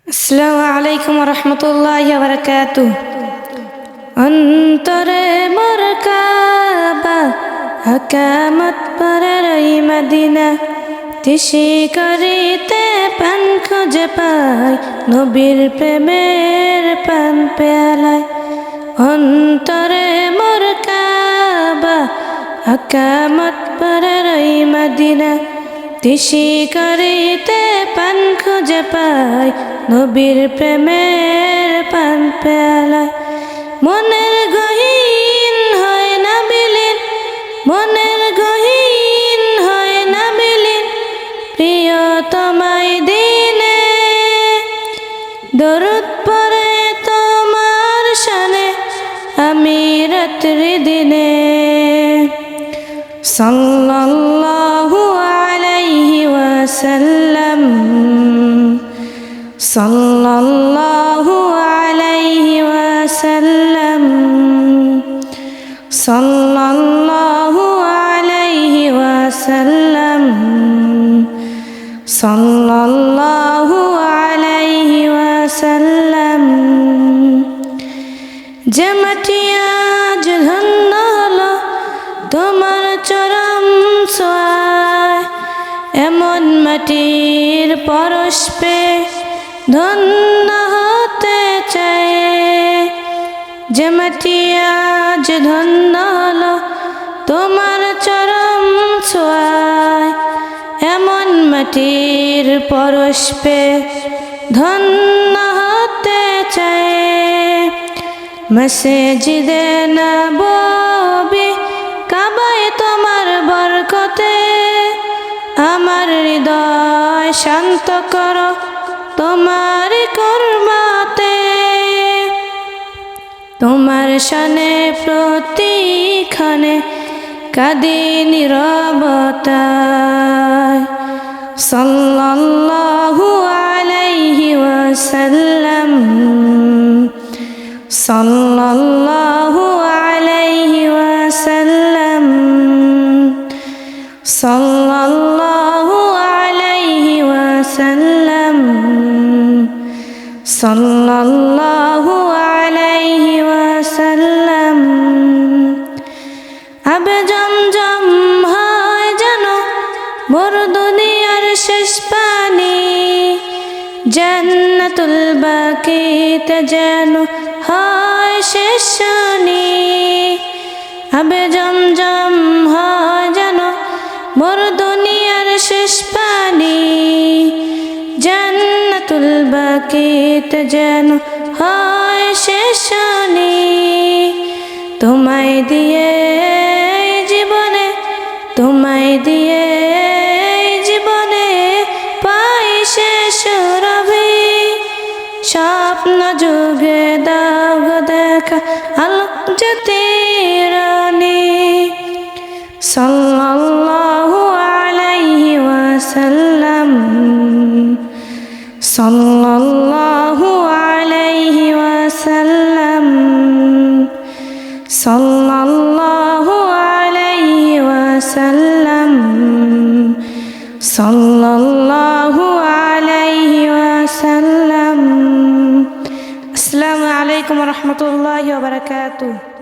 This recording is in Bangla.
আসসালামু আলাইকুম রহমতুল্লাহি ওয়া বারাকাতুহু। অন্তরে মোর কাবা, হাকামত পরার মদিনা, তিসি করিতে পান খুঁজে পাই, নবীর প্রেমের পান পেয়ালায়। অন্তরে মোর কাবা, হাকামত পরার মদিনা, তিসি করিতে পান খুঁজে পাই, নবীর প্রেমের পান পেয়ালায়। মনের গহীন হয় না বিলীন, মনের গহীন হয় না বিলীন, প্রিয় তোমায় দিনে। দরুদ পড়ে তোমার শানে আমি রাত্রি দিনে। সাল্লাল্লাহু আলাইহি ওয়াসাল্লাম, সাল্লাল্লাহু আলাইহি ওয়াসাল্লাম, সাল্লাল্লাহু আলাইহি ওয়াসাল্লাম, সাল্লাল্লাহু আলাইহি ওয়াসাল্লাম। যে মাটি আজ ধন্য হলো তোমার চরম ছোঁয়ায়, এমন মাটির পরশ পেয়ে ধন্য হতে চায়। যে মাটি আজ ধন্য হলো তোমার চরম ছোঁয়ায়, এমন মাটির পরশ পেয়ে ধন্য হতে চায়। মসজিদে নববী কাবায় তোমার বরকতে, আমার হৃদয় শান্ত করো তোমার কুরবাতে। তোমার শানে প্রতিক্ষণে কাঁদি নীরবতায়। সাল্লাল্লাহু আলাইহি ওয়াসাল্লাম, সাল্লাল্লাহু আলাইহি ওয়াসাল্লাম, সাল্লাল্লাহু আলাইহি ওয়াসাল্লাম, সাল্লাল্লাহু আলাইহি ওয়াসাল্লাম। আবে জমজম হয় যেন মোর দুনিয়ার শেষ পানি, জান্নাতুল বাকিতে যেন হয় শেষ শানি। আবে জমজম হয় যেন মোর দুনিয়ার শেষ পানি, জান্নাতুল বাকিতে যেন হয় শেষ শানি। তোমায় দিয়ে জীবনে, তোমায় দিয়ে জীবনে পাই শেষ রবি। স্বপ্ন যুগে দাও দেখা আলোক জ্যোতি রানী। সাল্লাল্লাহু আলাইহি ওয়াসাল্লাম, সাল্লাল্লাহু আলাইহি ওয়াসাল্লাম, সাল্লাল্লাহু আলাইহি ওয়াসাল্লাম, সাল্লাল্লাহু আলাইহি ওয়াসাল্লাম। আসসালামু আলাইকুম রহমতুল্লাহি ওয়া বারাকাতুহু।